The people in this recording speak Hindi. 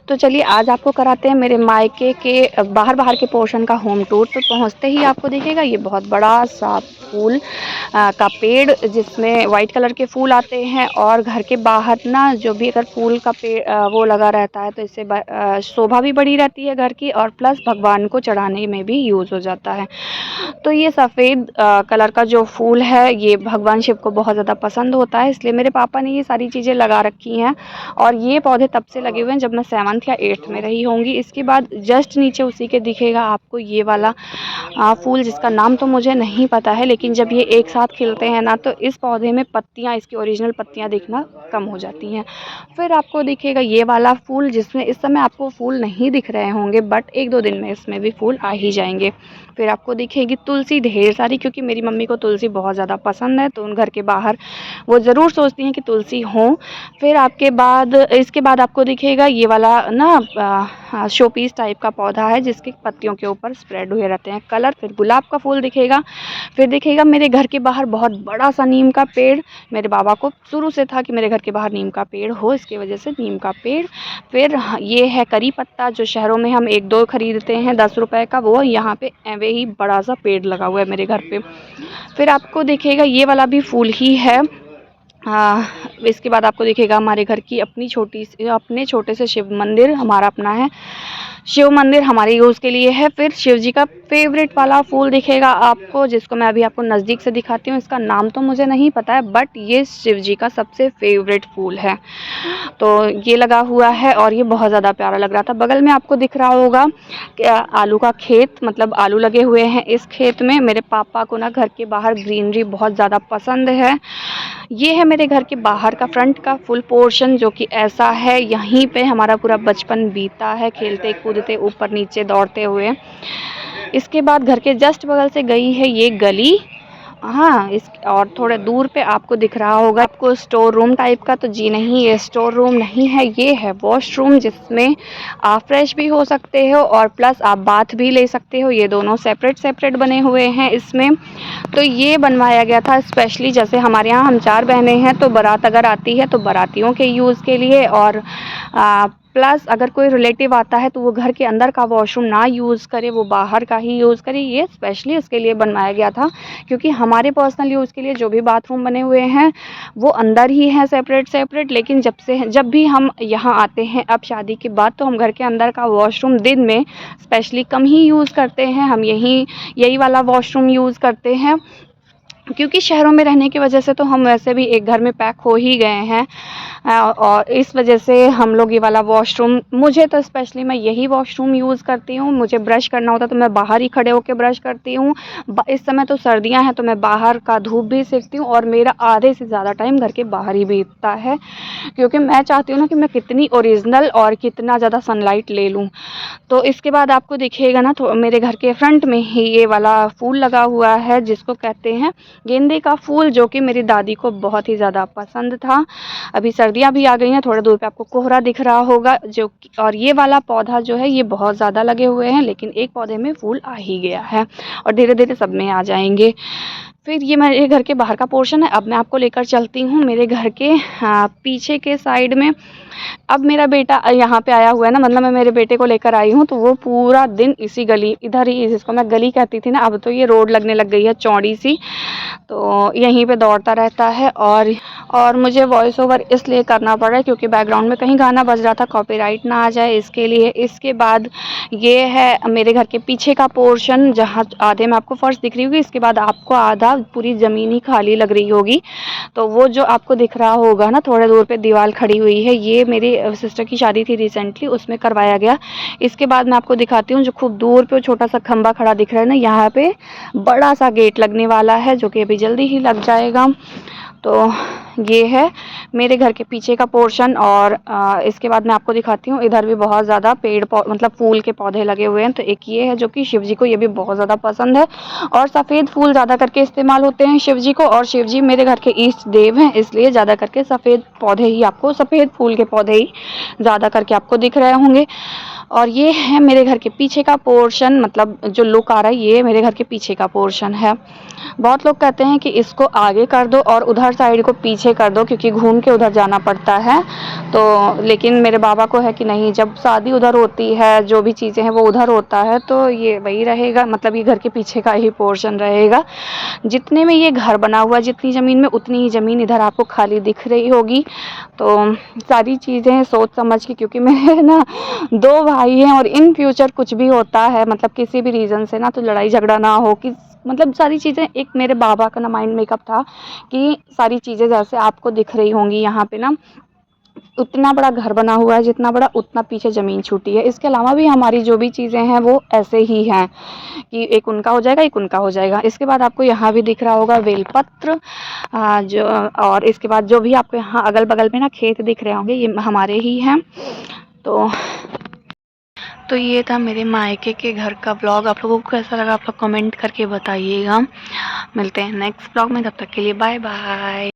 तो चलिए आज आपको कराते हैं मेरे मायके के बाहर के पोर्शन का होम टूर। तो पहुंचते ही आपको दिखेगा ये बहुत बड़ा सा फूल का पेड़, जिसमें वाइट कलर के फूल आते हैं। और घर के बाहर ना जो भी अगर फूल का पेड़ वो लगा रहता है तो इससे शोभा भी बढ़ी रहती है घर की, और प्लस भगवान को चढ़ाने में भी यूज़ हो जाता है। तो ये सफ़ेद कलर का जो फूल है ये भगवान शिव को बहुत ज़्यादा पसंद होता है, इसलिए मेरे पापा ने ये सारी चीज़ें लगा रखी हैं। और ये पौधे तब से लगे हुए हैं जब मैं 7th या 8th में रही होंगी। इसके बाद जस्ट नीचे उसी के दिखेगा आपको ये वाला फूल, जिसका नाम तो मुझे नहीं पता है, लेकिन जब ये एक साथ खिलते हैं ना तो इस पौधे में पत्तियाँ, इसकी ओरिजिनल पत्तियाँ दिखना कम हो जाती हैं। फिर आपको दिखेगा ये वाला फूल, जिसमें इस समय आपको फूल नहीं दिख रहे होंगे, बट 1-2 दिन में इसमें भी फूल आ ही जाएंगे। फिर आपको दिखेगी तुलसी ढेर सारी, क्योंकि मेरी मम्मी को तुलसी बहुत ज़्यादा पसंद है, तो उन घर के बाहर वो ज़रूर सोचती हैं कि तुलसी हो। फिर इसके बाद आपको दिखेगा ये वाला ना शो पीस टाइप का पौधा है, जिसके पत्तियों के ऊपर स्प्रेड हुए रहते हैं कलर। फिर गुलाब का फूल दिखेगा। फिर दिखेगा मेरे घर के बाहर बहुत बड़ा सा नीम का पेड़। मेरे बाबा को शुरू से था कि मेरे घर के बाहर नीम का पेड़ हो, इसकी वजह से नीम का पेड़। फिर ये है करी पत्ता, जो शहरों में हम 1-2 खरीदते हैं 10 रुपए का, वो यहाँ पे ऐवे ही बड़ा सा पेड़ लगा हुआ है मेरे घर पे। फिर आपको दिखेगा ये वाला भी फूल ही है। इसके बाद आपको दिखेगा हमारे घर की अपने छोटे से शिव मंदिर, हमारा अपना है शिव मंदिर, हमारे यूज़ के लिए है। फिर शिव जी का फेवरेट वाला फूल दिखेगा आपको, जिसको मैं अभी आपको नज़दीक से दिखाती हूँ। इसका नाम तो मुझे नहीं पता है, बट ये शिव जी का सबसे फेवरेट फूल है। तो ये लगा हुआ है और ये बहुत ज़्यादा प्यारा लग रहा था। बगल में आपको दिख रहा होगा आलू का खेत, मतलब आलू लगे हुए हैं इस खेत में। मेरे पापा को ना घर के बाहर ग्रीनरी बहुत ज़्यादा पसंद है। ये है मेरे घर के बाहर का फ्रंट का फुल पोर्शन, जो कि ऐसा है। यहीं पे हमारा पूरा बचपन बीता है, खेलते कूदते ऊपर नीचे दौड़ते हुए। इसके बाद घर के जस्ट बगल से गई है ये गली। हाँ, इस और थोड़े दूर पे आपको दिख रहा होगा आपको स्टोर रूम टाइप का। तो जी नहीं, ये स्टोर रूम नहीं है, ये है वॉशरूम, जिसमें आप फ्रेश भी हो सकते हो और प्लस आप बाथ भी ले सकते हो। ये दोनों सेपरेट बने हुए हैं इसमें। तो ये बनवाया गया था स्पेशली, जैसे हमारे यहाँ हम 4 बहनें हैं, तो बारात अगर आती है तो बारातियों के यूज़ के लिए, और प्लस अगर कोई रिलेटिव आता है तो वो घर के अंदर का वॉशरूम ना यूज़ करे, वो बाहर का ही यूज़ करे। ये स्पेशली इसके लिए बनवाया गया था, क्योंकि हमारे पर्सनल यूज़ के लिए जो भी बाथरूम बने हुए हैं वो अंदर ही हैं सेपरेट। लेकिन जब भी हम यहाँ आते हैं अब शादी के बाद, तो हम घर के अंदर का वॉशरूम दिन में स्पेशली कम ही यूज़ करते हैं। हम यही वाला वॉशरूम यूज़ करते हैं, क्योंकि शहरों में रहने की वजह से तो हम वैसे भी एक घर में पैक हो ही गए हैं। और इस वजह से हम लोग ये वाला वॉशरूम, मुझे तो स्पेशली मैं यही वॉशरूम यूज़ करती हूँ। मुझे ब्रश करना होता तो मैं बाहर ही खड़े होकर ब्रश करती हूँ। इस समय तो सर्दियाँ हैं तो मैं बाहर का धूप भी सेकती हूँ, और मेरा आधे से ज़्यादा टाइम घर के बाहर ही बीतता है, क्योंकि मैं चाहती हूँ ना कि मैं कितनी ओरिजिनल और कितना ज़्यादा सनलाइट ले लूँ। तो इसके बाद आपको दिखेगा ना, तो मेरे घर के फ्रंट में ही ये वाला फूल लगा हुआ है, जिसको कहते हैं गेंदे का फूल, जो कि मेरी दादी को बहुत ही ज़्यादा पसंद था। अभी सर्दियाँ भी आ गई हैं, थोड़ी दूर पे आपको कोहरा दिख रहा होगा, और ये वाला पौधा जो है ये बहुत ज़्यादा लगे हुए हैं, लेकिन एक पौधे में फूल आ ही गया है और धीरे धीरे सब में आ जाएंगे। फिर ये मेरे घर के बाहर का पोर्शन है। अब मैं आपको लेकर चलती हूँ मेरे घर के पीछे के साइड में। अब मेरा बेटा यहाँ पे आया हुआ है ना, मतलब मैं मेरे बेटे को लेकर आई हूँ, तो वो पूरा दिन इसी गली, इधर ही, जिसको मैं गली कहती थी ना, अब तो ये रोड लगने लग गई है चौड़ी सी, तो यहीं पे दौड़ता रहता है। और मुझे वॉइस ओवर इसलिए करना पड़ रहा है क्योंकि बैकग्राउंड में कहीं गाना बज रहा था, कॉपीराइट ना आ जाए इसके लिए। इसके बाद ये है मेरे घर के पीछे का पोर्शन, जहाँ आधे में आपको फर्श दिख रही होगी, इसके बाद आपको आधा पूरी ज़मीन ही खाली लग रही होगी। तो वो जो आपको दिख रहा होगा ना, थोड़े दूर पे दीवार खड़ी हुई है, ये मेरी सिस्टर की शादी थी रिसेंटली, उसमें करवाया गया। इसके बाद मैं आपको दिखाती हूँ, जो खूब दूर पे छोटा सा खंबा खड़ा दिख रहा है ना, यहाँ पे बड़ा सा गेट लगने वाला है, जो कि अभी जल्दी ही लग जाएगा। तो ये है मेरे घर के पीछे का पोर्शन। और इसके बाद मैं आपको दिखाती हूँ, इधर भी बहुत ज़्यादा मतलब फूल के पौधे लगे हुए हैं। तो एक ये है जो कि शिव जी को ये भी बहुत ज़्यादा पसंद है, और सफ़ेद फूल ज़्यादा करके इस्तेमाल होते हैं शिव जी को, और शिव जी मेरे घर के इष्ट देव हैं, इसलिए ज़्यादा करके सफ़ेद फूल के पौधे ही ज़्यादा करके आपको दिख रहे होंगे। और ये है मेरे घर के पीछे का पोर्शन, मतलब जो लुक आ रहा है ये मेरे घर के पीछे का पोर्शन है। बहुत लोग कहते हैं कि इसको आगे कर दो और उधर साइड को पीछे पीछे कर दो क्योंकि घूम के उधर जाना पड़ता है। तो लेकिन मेरे बाबा को है कि नहीं, जब शादी उधर होती है, जो भी चीज़ें हैं वो उधर होता है, तो ये वही रहेगा, मतलब ये घर के पीछे का ही पोर्शन रहेगा। जितने में ये घर बना हुआ है, जितनी ज़मीन में, उतनी ही ज़मीन इधर आपको खाली दिख रही होगी। तो सारी चीज़ें सोच समझ के, क्योंकि मेरे ना 2 भाई हैं और इन फ्यूचर कुछ भी होता है, मतलब किसी भी रीज़न से ना, तो लड़ाई झगड़ा ना हो, कि मतलब सारी चीज़ें, एक मेरे बाबा का ना माइंड मेकअप था कि सारी चीज़ें जैसे आपको दिख रही होंगी यहाँ पे ना, उतना बड़ा घर बना हुआ है, जितना बड़ा उतना पीछे ज़मीन छूटी है। इसके अलावा भी हमारी जो भी चीज़ें हैं वो ऐसे ही हैं कि एक उनका हो जाएगा, एक उनका हो जाएगा। इसके बाद आपको यहाँ भी दिख रहा होगा बेलपत्र, जो, और इसके बाद जो भी आपको यहाँ अगल-बगल में ना खेत दिख रहे होंगे, ये हमारे ही हैं। तो ये था मेरे मायके के घर का ब्लॉग। आप लोगों को कैसा लगा आप लोग कमेंट करके बताइएगा। मिलते हैं नेक्स्ट ब्लॉग में, तब तक के लिए बाय बाय।